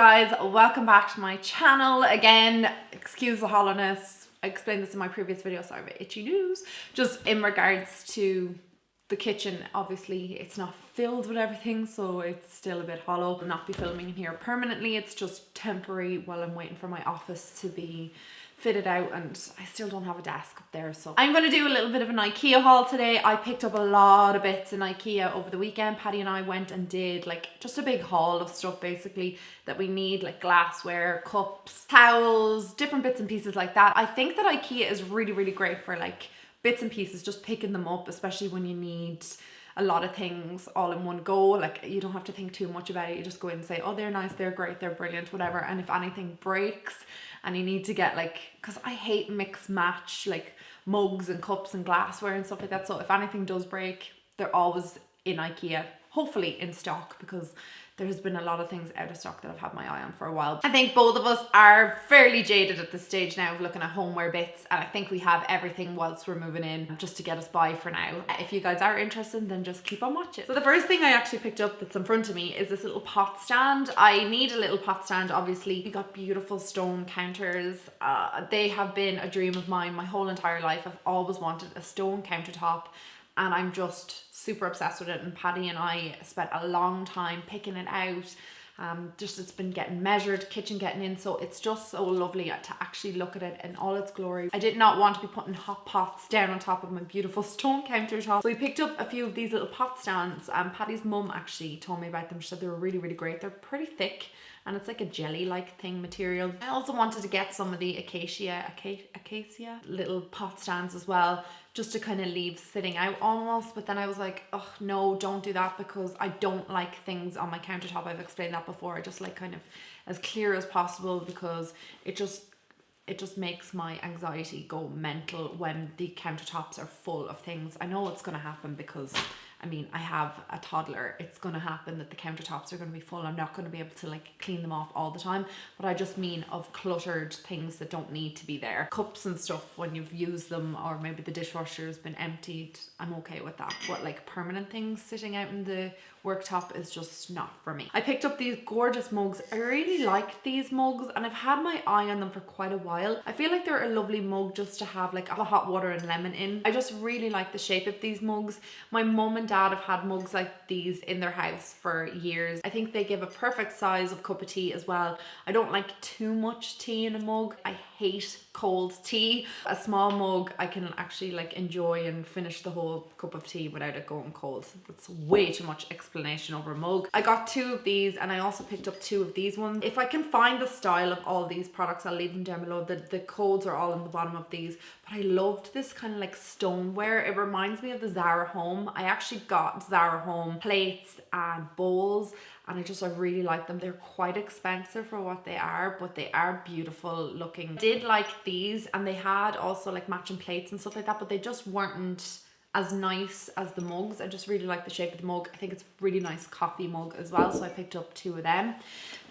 guys? Welcome back to my channel. Again, excuse the hollowness. I explained this in my previous video, sorry about itchy nose. Just in regards to the kitchen, obviously it's not filled with everything, so it's still a bit hollow. I'll not be filming in here permanently, it's just temporary while I'm waiting for my office to be fitted out, and I still don't have a desk up there. So I'm going to do a little bit of an Ikea haul today. I picked up a lot of bits in Ikea over the weekend. Patty and I went and did like just a big haul of stuff basically that we need, like glassware, cups, towels, different bits and pieces like that. I think that Ikea is really great for like bits and pieces, just picking them up, especially when you need a lot of things all in one go. Like you don't have to think too much about it. You just go in and say, oh, they're nice, they're great, they're brilliant, whatever. And if anything breaks and you need to get like, because I hate mix match like mugs and cups and glassware and stuff like that, so if anything does break, they're always in Ikea, hopefully in stock, because there's been a lot of things out of stock that I've had my eye on for a while. I think both of us are fairly jaded at this stage now of looking at homeware bits, and I think we have everything whilst we're moving in just to get us by for now. If you guys are interested, then just keep on watching. So the first thing I actually picked up that's in front of me is this little pot stand. I need a little pot stand, obviously. We got beautiful stone counters. They have been a dream of mine my whole entire life. I've always wanted a stone countertop, and I'm just super obsessed with it, and Patty and I spent a long time picking it out. Just it's been getting measured, kitchen getting in, so it's just so lovely to actually look at it in all its glory. I did not want to be putting hot pots down on top of my beautiful stone countertop, so we picked up a few of these little pot stands, and Patty's mum actually told me about them. She said they were really great. They're pretty thick, and it's like a jelly-like thing material. I also wanted to get some of the acacia little pot stands as well, just to kind of leave sitting out almost, but then I was like, oh no, don't do that, because I don't like things on my countertop. I've explained that before. I just like kind of as clear as possible, because it just makes my anxiety go mental when the countertops are full of things. I know it's going to happen because I mean, I have a toddler. It's going to happen that the countertops are going to be full. I'm not going to be able to like clean them off all the time, but I just mean of cluttered things that don't need to be there. Cups and stuff, when you've used them, or maybe the dishwasher has been emptied, I'm okay with that. But like permanent things sitting out in the worktop is just not for me. I picked up these gorgeous mugs. I really like these mugs, and I've had my eye on them for quite a while. I feel like they're a lovely mug just to have like a hot water and lemon in. I just really like the shape of these mugs. My mum and dad have had mugs like these in their house for years. I think they give a perfect size of cup of tea as well. I don't like too much tea in a mug. I hate cold tea. A small mug I can actually like enjoy and finish the whole cup of tea without it going cold. That's way too much explanation over a mug. I got two of these, and I also picked up two of these ones. If I can find the style of all these products, I'll leave them down below. The codes are all in the bottom of these, but I loved this kind of like stoneware. It reminds me of the Zara Home. I actually got Zara Home plates and bowls, and I really like them. They're quite expensive for what they are, but they are beautiful looking. I did like these, and they had also like matching plates and stuff like that, but they just weren't as nice as the mugs. I just really like the shape of the mug. I think it's a really nice coffee mug as well, so I picked up two of them.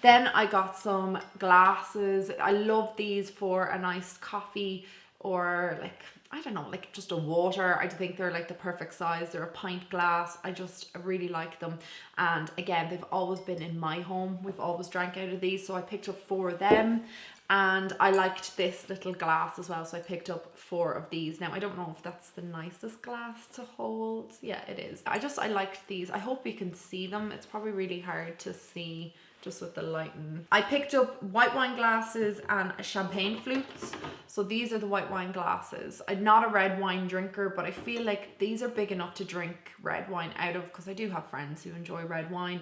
Then I got some glasses. I love these for a nice coffee, or like, I don't know, like just a water. I think they're like the perfect size. They're a pint glass. I really like them. And again, they've always been in my home. We've always drank out of these, so I picked up four of them. And I liked this little glass as well, so I picked up four of these. Now, I don't know if that's the nicest glass to hold. Yeah, it is. I liked these. I hope you can see them. It's probably really hard to see just with the lighting. I picked up white wine glasses and champagne flutes. So these are the white wine glasses. I'm not a red wine drinker, but I feel like these are big enough to drink red wine out of, because I do have friends who enjoy red wine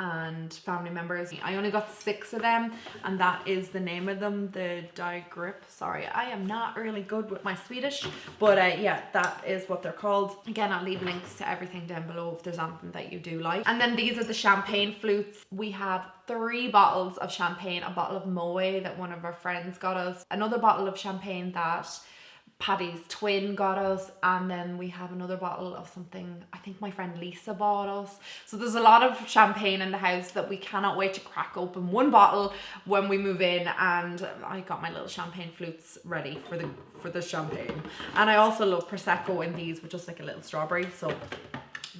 and family members. I only got 6 of them, and that is the name of them, the Die Grip. Sorry, I am not really good with my Swedish, but yeah, that is what they're called. Again, I'll leave links to everything down below if there's anything that you do like. And then these are the champagne flutes. We have 3 bottles of champagne, a bottle of Moët that one of our friends got us, another bottle of champagne that Patty's twin got us, and then we have another bottle of something I think my friend Lisa bought us. So there's a lot of champagne in the house that we cannot wait to crack open one bottle when we move in, and I got my little champagne flutes ready for the champagne. And I also love Prosecco in these with just like a little strawberry, so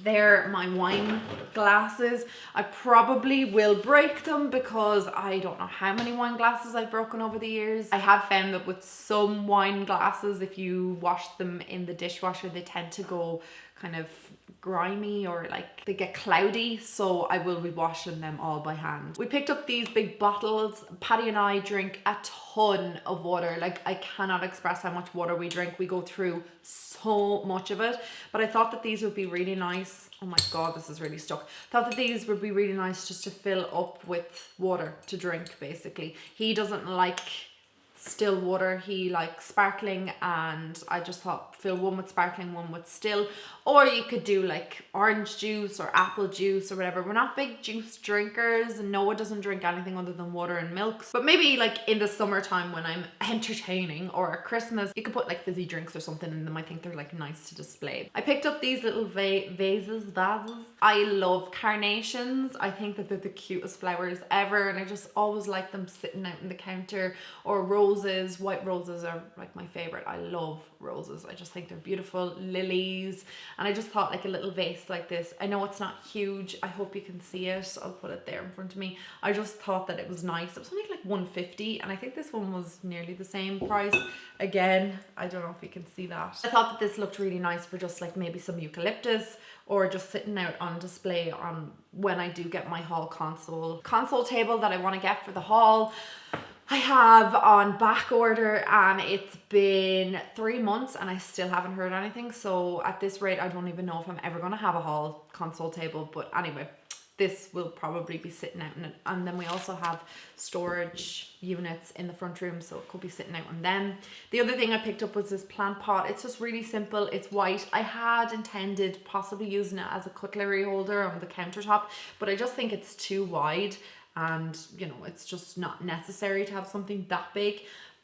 They're my wine glasses. I probably will break them because I don't know how many wine glasses I've broken over the years. I have found that with some wine glasses, if you wash them in the dishwasher, they tend to go kind of grimy or like they get cloudy, so I will be washing them all by hand. We picked up these big bottles. Patty and I drink a ton of water. Like, I cannot express how much water we drink. We go through so much of it, but I thought that these would be really nice. Oh my god, this is really stuck. Thought that these would be really nice just to fill up with water to drink, basically. He doesn't like still water, he likes sparkling, and I just thought fill one with sparkling, one with still, or you could do like orange juice or apple juice or whatever. We're not big juice drinkers, and Noah doesn't drink anything other than water and milks, but maybe like in the summertime when I'm entertaining, or at Christmas, you could put like fizzy drinks or something in them. I think they're like nice to display. I picked up these little vases. I love carnations. I think that they're the cutest flowers ever, and I just always like them sitting out on the counter. Or roses. White roses are like my favorite. I love roses. I just think they're beautiful. Lilies. And I just thought like a little vase like this. I know it's not huge. I hope you can see it. I'll put it there in front of me. I just thought that it was nice. It was only like $1.50, and I think this one was nearly the same price. Again, I don't know if you can see that. I thought that this looked really nice for just like maybe some eucalyptus, or just sitting out on display on when I do get my hall console table that I want to get for the hall. I have on back order, and it's been 3 months and I still haven't heard anything. So at this rate, I don't even know if I'm ever going to have a hall console table. But anyway, this will probably be sitting out in it. And then we also have storage units in the front room, so it could be sitting out on them. The other thing I picked up was this plant pot. It's just really simple. It's white. I had intended possibly using it as a cutlery holder on the countertop, but I just think it's too wide. And you know, it's just not necessary to have something that big,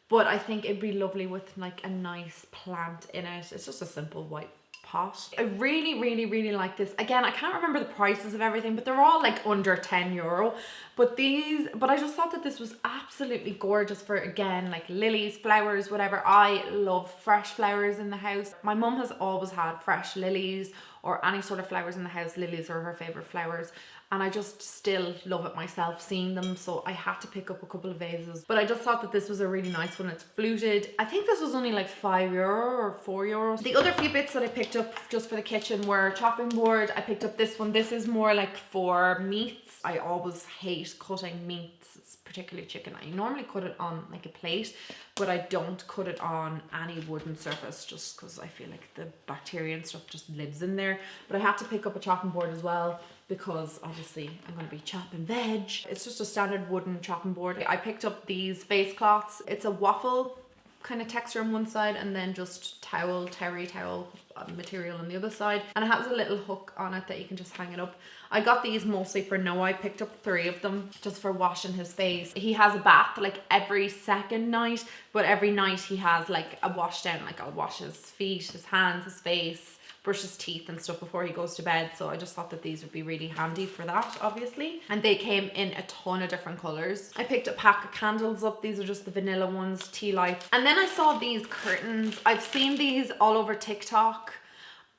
but I think it'd be lovely with like a nice plant in it. It's just a simple white pot. I really like this. Again, I can't remember the prices of everything, but they're all like under €10. But I just thought that this was absolutely gorgeous for, again, like lilies, flowers, whatever. I love fresh flowers in the house. My mum has always had fresh lilies or any sort of flowers in the house. Lilies are her favorite flowers, and I just still love it myself seeing them, so I had to pick up a couple of vases. But I just thought that this was a really nice one. It's fluted. I think this was only like €5 or €4. The other few bits that I picked up just for the kitchen were chopping board. I picked up this one. This is more like for meats. I always hate cutting meats, particularly chicken. I normally cut it on like a plate, but I don't cut it on any wooden surface just because I feel like the bacteria and stuff just lives in there. But I had to pick up a chopping board as well, because obviously I'm going to be chopping veg. It's just a standard wooden chopping board. I picked up these face cloths. It's a waffle kind of texture on one side, and then just terry towel material on the other side, and it has a little hook on it that you can just hang it up. I got these mostly for Noah. I picked up 3 of them just for washing his face. He has a bath like every second night, but every night he has like a wash down. Like, I'll wash his feet, his hands, his face, brush his teeth and stuff before he goes to bed. So I just thought that these would be really handy for that, obviously. And they came in a ton of different colors. I picked a pack of candles up. These are just the vanilla ones, tea lights. And then I saw these curtains. I've seen these all over TikTok.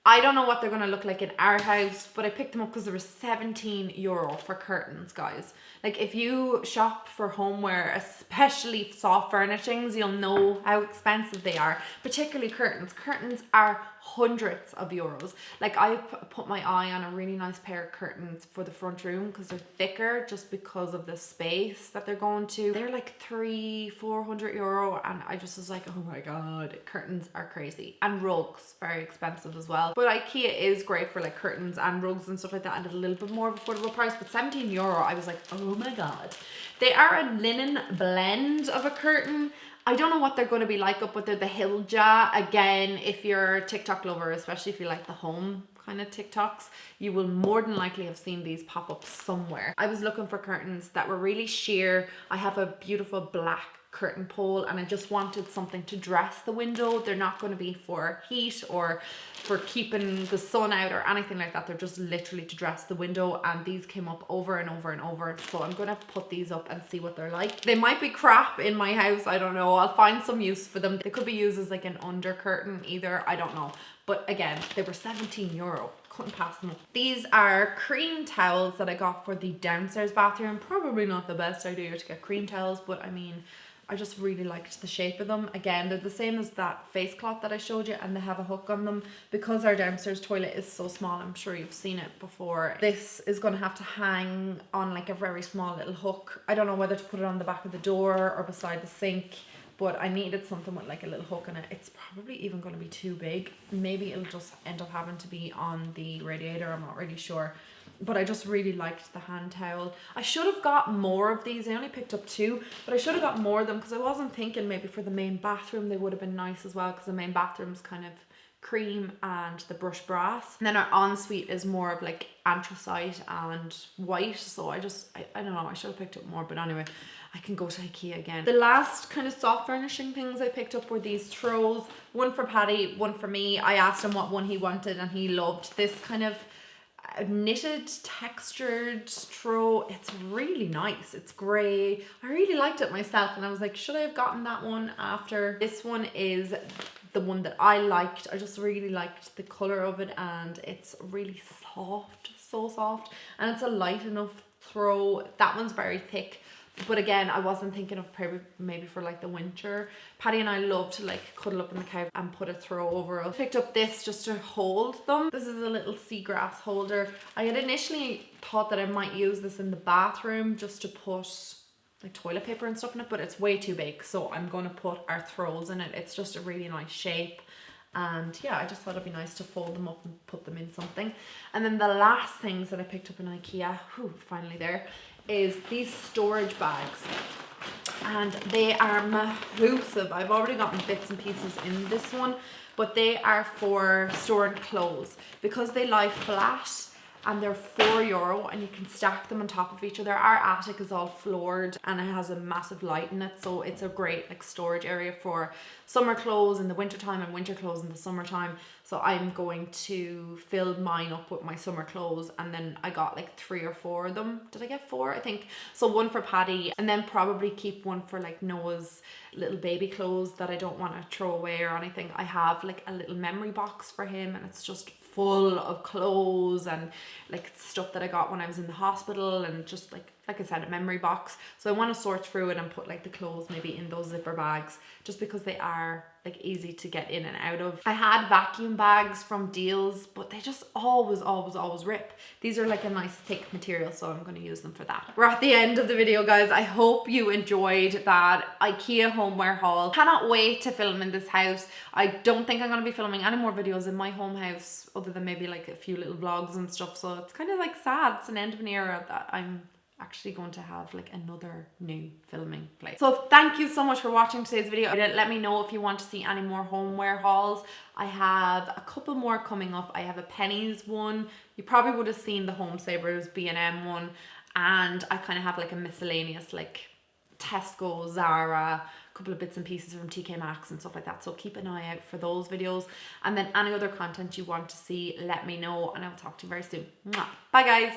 I don't know what they're gonna look like in our house, but I picked them up because they were €17 for curtains, guys. Like, if you shop for homeware, especially soft furnishings, you'll know how expensive they are, particularly curtains. Curtains are hundreds of euros. Like, I put my eye on a really nice pair of curtains for the front room because they're thicker, just because of the space that they're going to. They're like €300-400, and I just was like, oh my god, curtains are crazy. And rugs, very expensive as well. But Ikea is great for like curtains and rugs and stuff like that at a little bit more of affordable price. But €17, I was like, oh my god. They are a linen blend of a curtain. I don't know what they're going to be like up, but they're the Hilja. Again, if you're a TikTok lover, especially if you like the home kind of TikToks, you will more than likely have seen these pop up somewhere. I was looking for curtains that were really sheer. I have a beautiful black curtain pole, and I just wanted something to dress the window. They're not going to be for heat or for keeping the sun out or anything like that. They're just literally to dress the window, and these came up over and over and over. So I'm going to put these up and see what they're like. They might be crap in my house, I don't know. I'll find some use for them. They could be used as like an under curtain either, I don't know. But again, they were €17. couldn't pass them up. These are cream towels that I got for the downstairs bathroom. Probably not the best idea to get cream towels, but I mean, I just really liked the shape of them. Again, they're the same as that face cloth that I showed you, and they have a hook on them. Because our downstairs toilet is so small, I'm sure you've seen it before, this is going to have to hang on like a very small little hook. I don't know whether to put it on the back of the door or beside the sink, but I needed something with like a little hook in it. It's probably even going to be too big. Maybe it'll just end up having to be on the radiator, I'm not really sure. But I just really liked the hand towel. I should have got more of these. I only picked up 2, but I should have got more of them because I wasn't thinking maybe for the main bathroom they would have been nice as well, because the main bathroom's kind of cream and the brushed brass. And then our ensuite is more of like anthracite and white. So I don't know, I should have picked up more, but anyway, I can go to Ikea again. The last kind of soft furnishing things I picked up were these throws. One for Paddy, one for me. I asked him what one he wanted and he loved this kind of knitted textured throw. It's really nice. It's grey. I really liked it myself and I was like, should I have gotten that one after? This one is the one that I liked. I just really liked the colour of it, and it's really soft, so soft, and it's a light enough throw. That one's very thick, but again, I wasn't thinking of maybe for like the winter. Paddy and I love to like cuddle up on the couch and put a throw over us. Picked up this just to hold them. This is a little seagrass holder. I had initially thought that I might use this in the bathroom just to put like toilet paper and stuff in it, but it's way too big, so I'm going to put our throws in it. It's just a really nice shape. And yeah, I just thought it'd be nice to fold them up and put them in something. And then the last things that I picked up in Ikea, finally there, is these storage bags. And they are massive. I've already gotten bits and pieces in this one, but they are for storing clothes. Because they lie flat and they're €4 and you can stack them on top of each other. Our attic is all floored and it has a massive light in it, so it's a great like storage area for summer clothes in the winter time and winter clothes in the summertime. So I'm going to fill mine up with my summer clothes, and then I got like 3 or 4 of them. Did I get 4? I think so. One for Paddy, and then probably keep one for like Noah's little baby clothes that I don't want to throw away or anything. I have like a little memory box for him, and it's just full of clothes and like stuff that I got when I was in the hospital, and just like I said, a memory box. So I want to sort through it and put like the clothes maybe in those zipper bags, just because they are like easy to get in and out of. I had vacuum bags from Deals, but they just always rip. These are like a nice thick material, so I'm going to use them for that. We're at the end of the video, guys. I hope you enjoyed that Ikea homeware haul. Cannot wait to film in this house. I don't think I'm going to be filming any more videos in my home house other than maybe like a few little vlogs and stuff, so it's kind of like sad. It's an end of an era that I'm actually going to have like another new filming place. So thank you so much for watching today's video. Let me know if you want to see any more homeware hauls. I have a couple more coming up. I have a Pennies one. You probably would have seen the Home Savers B&M one, and I kind of have like a miscellaneous like Tesco, Zara, a couple of bits and pieces from TK Maxx and stuff like that, so keep an eye out for those videos. And then any other content you want to see, let me know, and I'll talk to you very soon. Mwah. Bye guys.